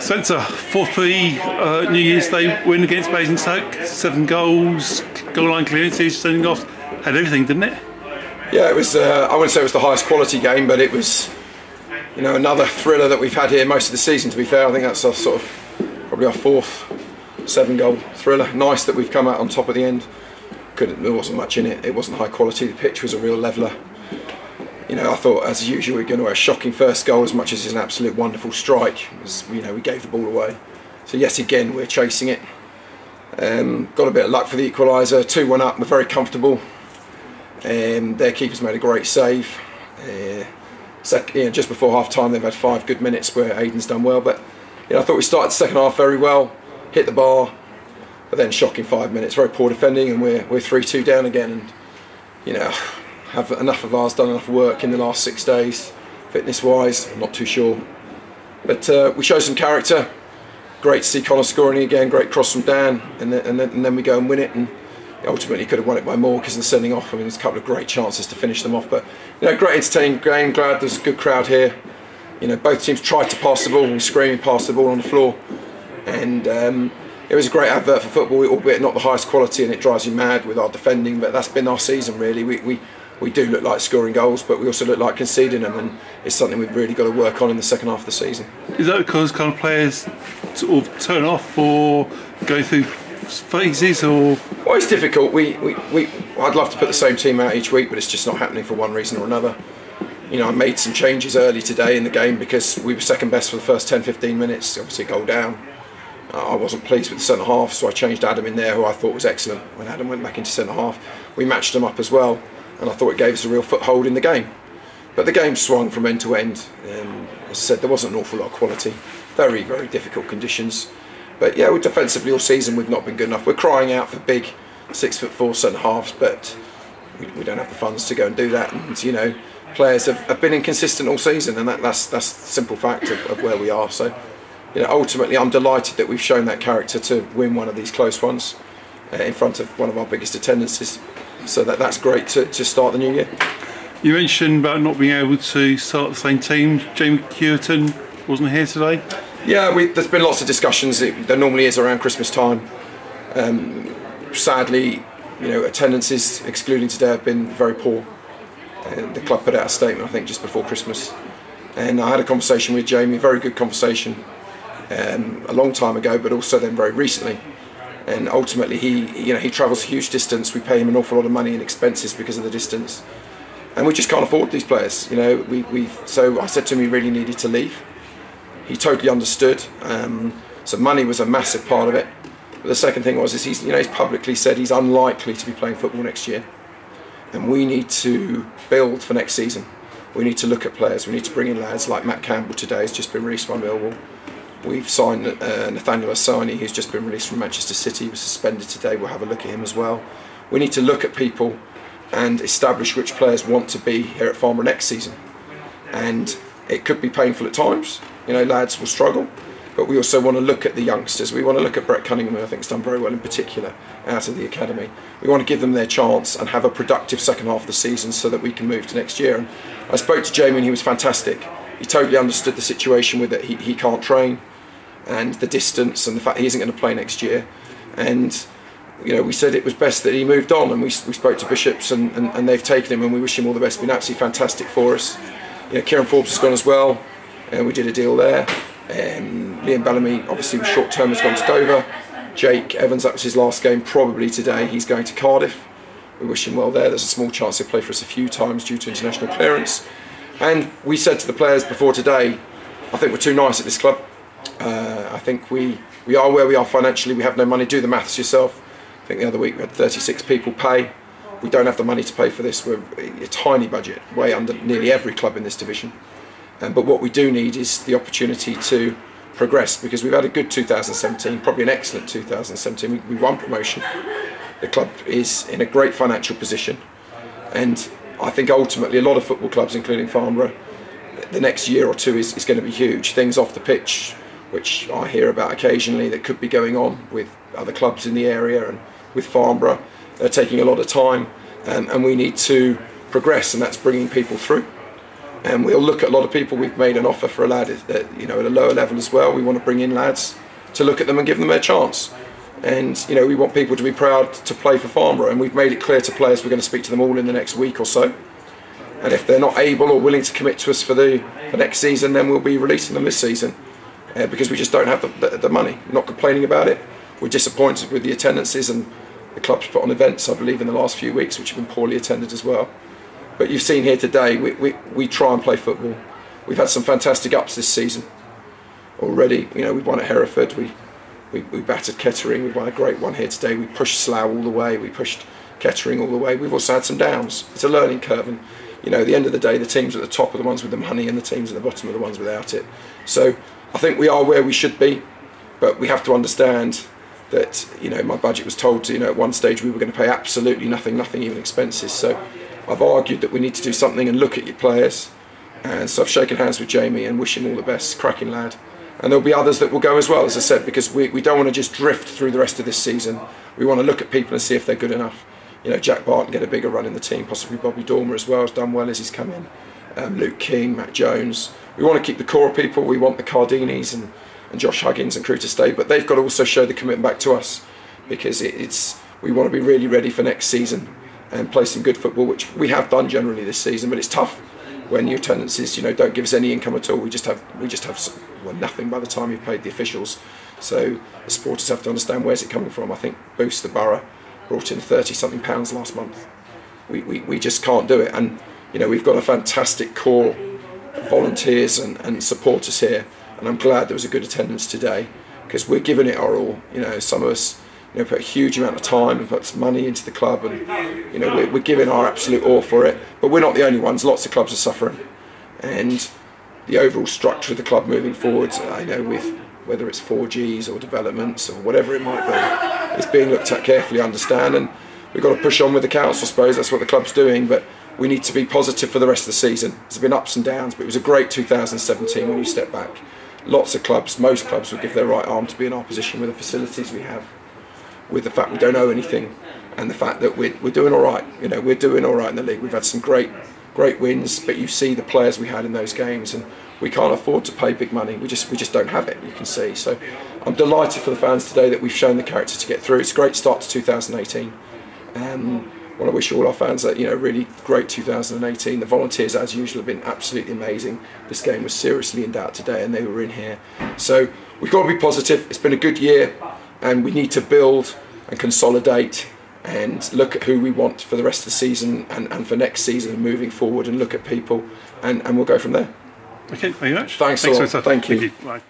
So it's a 4-3 New Year's Day win against Basingstoke. 7 goals, goal line clearances, sending off. Had everything, didn't it? Yeah, it was. I wouldn't say it was the highest quality game, but it was, another thriller that we've had here most of the season. To be fair, I think that's our probably our 4th 7-goal thriller. Nice that we've come out on top at the end. There wasn't much in it. It wasn't high quality. The pitch was a real leveller. I thought, as usual, we were going to have a shocking first goal as much as it's an absolute wonderful strike. We gave the ball away. So yes, again, we're chasing it. Got a bit of luck for the equaliser. 2-1 up. We're very comfortable. Their keeper's made a great save. Just before half time, they've had 5 good minutes where Aidan's done well. But I thought we started the second half very well, hit the bar, but then shocking 5 minutes, very poor defending, and we're 3-2 down again. And have enough of ours done enough work in the last 6 days, fitness-wise? I'm not too sure. But we showed some character. Great to see Connor scoring again. Great cross from Dan, and then we go and win it. And ultimately could have won it by more because of the sending off. I mean, there's a couple of great chances to finish them off. But great entertaining game. Glad there's a good crowd here. Both teams tried to pass the ball and screaming past the ball on the floor. And it was a great advert for football, albeit not the highest quality, and it drives you mad with our defending. But that's been our season really. We do look like scoring goals, but we also look like conceding them, and it's something we've really got to work on in the second half of the season. Is that because kind of players sort of turn off or go through phases, or? Well, it's difficult. I'd love to put the same team out each week, but it's just not happening for one reason or another. I made some changes early today in the game because we were second best for the first 10-15 minutes, obviously a goal down. I wasn't pleased with the centre half, so I changed Adam in there, who I thought was excellent. When Adam went back into centre half, we matched them up as well, and I thought it gave us a real foothold in the game. But the game swung from end to end. As I said, there wasn't an awful lot of quality. Very, very difficult conditions. But yeah, defensively all season we've not been good enough. We're crying out for big 6'4" centre halves, but we don't have the funds to go and do that. And players have been inconsistent all season, and that's the simple fact of where we are. So ultimately I'm delighted that we've shown that character to win one of these close ones in front of one of our biggest attendances. So that's great to start the new year. You mentioned about not being able to start the same team. Jamie Curtin wasn't here today. Yeah, there's been lots of discussions. There normally is around Christmas time. Sadly, attendances, excluding today, have been very poor. The club put out a statement, I think, just before Christmas. And I had a conversation with Jamie, a very good conversation, a long time ago, but also then very recently. And ultimately, he travels a huge distance. We pay him an awful lot of money in expenses because of the distance, and we just can't afford these players. So I said to him he really needed to leave. He totally understood. So money was a massive part of it. But the second thing was he's publicly said he's unlikely to be playing football next year, and we need to build for next season. We need to look at players. We need to bring in lads like Matt Campbell today, who's just been released by Millwall. We've signed Nathaniel Asani, who's just been released from Manchester City. He was suspended today. We'll have a look at him as well. We need to look at people and establish which players want to be here at Farnborough next season. And it could be painful at times. Lads will struggle. But we also want to look at the youngsters. We want to look at Brett Cunningham, who I think has done very well in particular, out of the academy. We want to give them their chance and have a productive second half of the season so that we can move to next year. And I spoke to Jamie and he was fantastic. He totally understood the situation with it. He can't train, and the distance, and the fact he isn't going to play next year. And we said it was best that he moved on, and we spoke to Bishops, and they've taken him, and we wish him all the best. It's been absolutely fantastic for us. Kieran Forbes has gone as well, and we did a deal there. Liam Bellamy, obviously was short term, has gone to Dover. Jake Evans, that was his last game, probably today. He's going to Cardiff. We wish him well there. There's a small chance he'll play for us a few times due to international clearance. And we said to the players before today, I think we're too nice at this club. I think we are where we are financially. We have no money. Do the maths yourself. I think the other week we had 36 people pay. We don't have the money to pay for this. We're a tiny budget, way under nearly every club in this division. But what we do need is the opportunity to progress, because we've had a good 2017, probably an excellent 2017. We won promotion. The club is in a great financial position, and I think ultimately a lot of football clubs, including Farnborough, the next year or two is going to be huge. Things off the pitch, which I hear about occasionally, that could be going on with other clubs in the area and with Farnborough, they're taking a lot of time, and we need to progress, and that's bringing people through. And we'll look at a lot of people. We've made an offer for a lad at, you know, at a lower level as well. We want to bring in lads to look at them and give them their chance. And you know, we want people to be proud to play for Farnborough, and we've made it clear to players we're going to speak to them all in the next week or so. And if they're not able or willing to commit to us for next season, then we'll be releasing them this season, because we just don't have the money. We're not complaining about it. We're disappointed with the attendances, and the club's put on events, I believe, in the last few weeks which have been poorly attended as well. But you've seen here today, we try and play football. We've had some fantastic ups this season already. You know, we've won at Hereford, we battered Kettering, we've won a great one here today. We pushed Slough all the way, we pushed Kettering all the way. We've also had some downs. It's a learning curve, and you know, at the end of the day, the teams at the top are the ones with the money, and the teams at the bottom are the ones without it. So I think we are where we should be, but we have to understand that, you know, my budget was told to, you know, at one stage we were going to pay absolutely nothing, even expenses. So I've argued that we need to do something and look at your players, and so I've shaken hands with Jamie and wish him all the best, cracking lad. And there'll be others that will go as well, as I said, because we don't want to just drift through the rest of this season. We want to look at people and see if they're good enough. You know, Jack Barton get a bigger run in the team, possibly Bobby Dormer as well, has done well as he's come in. Luke King, Matt Jones. We want to keep the core people. We want the Cardinis and Josh Huggins and crew to stay, but they've got to also show the commitment back to us, because we want to be really ready for next season and play some good football, which we have done generally this season. But it's tough when your attendances, you know, don't give us any income at all. We just have well, nothing by the time you've paid the officials. So the supporters have to understand, where's it coming from. I think Boost, the borough, brought in £30-something last month. We just can't do it. And you know, we've got a fantastic core of volunteers and supporters here, and I'm glad there was a good attendance today, because we're giving it our all. You know, some of us, you know, put a huge amount of time and put some money into the club, and you know, we're giving our absolute all for it. But we're not the only ones. Lots of clubs are suffering, and the overall structure of the club moving forward, I know, with whether it's 4Gs or developments or whatever it might be, it's being looked at carefully, I understand, and we've got to push on with the council. I suppose that's what the club's doing, but we need to be positive for the rest of the season. There's been ups and downs, but it was a great 2017 when you step back. Lots of clubs, most clubs, would give their right arm to be in our position with the facilities we have, with the fact we don't owe anything, and the fact that we're doing all right. You know, we're doing all right in the league. We've had some great wins, but you see the players we had in those games, and we can't afford to pay big money. We just don't have it, you can see. So I'm delighted for the fans today that we've shown the character to get through. It's a great start to 2018. I want to wish all our fans a, you know, really great 2018. The volunteers, as usual, have been absolutely amazing. This game was seriously in doubt today, and they were in here. So we've got to be positive. It's been a good year, and we need to build and consolidate and look at who we want for the rest of the season and for next season and moving forward, and look at people, and we'll go from there. Okay, thank you very much. Thanks a lot. Thank you. Bye.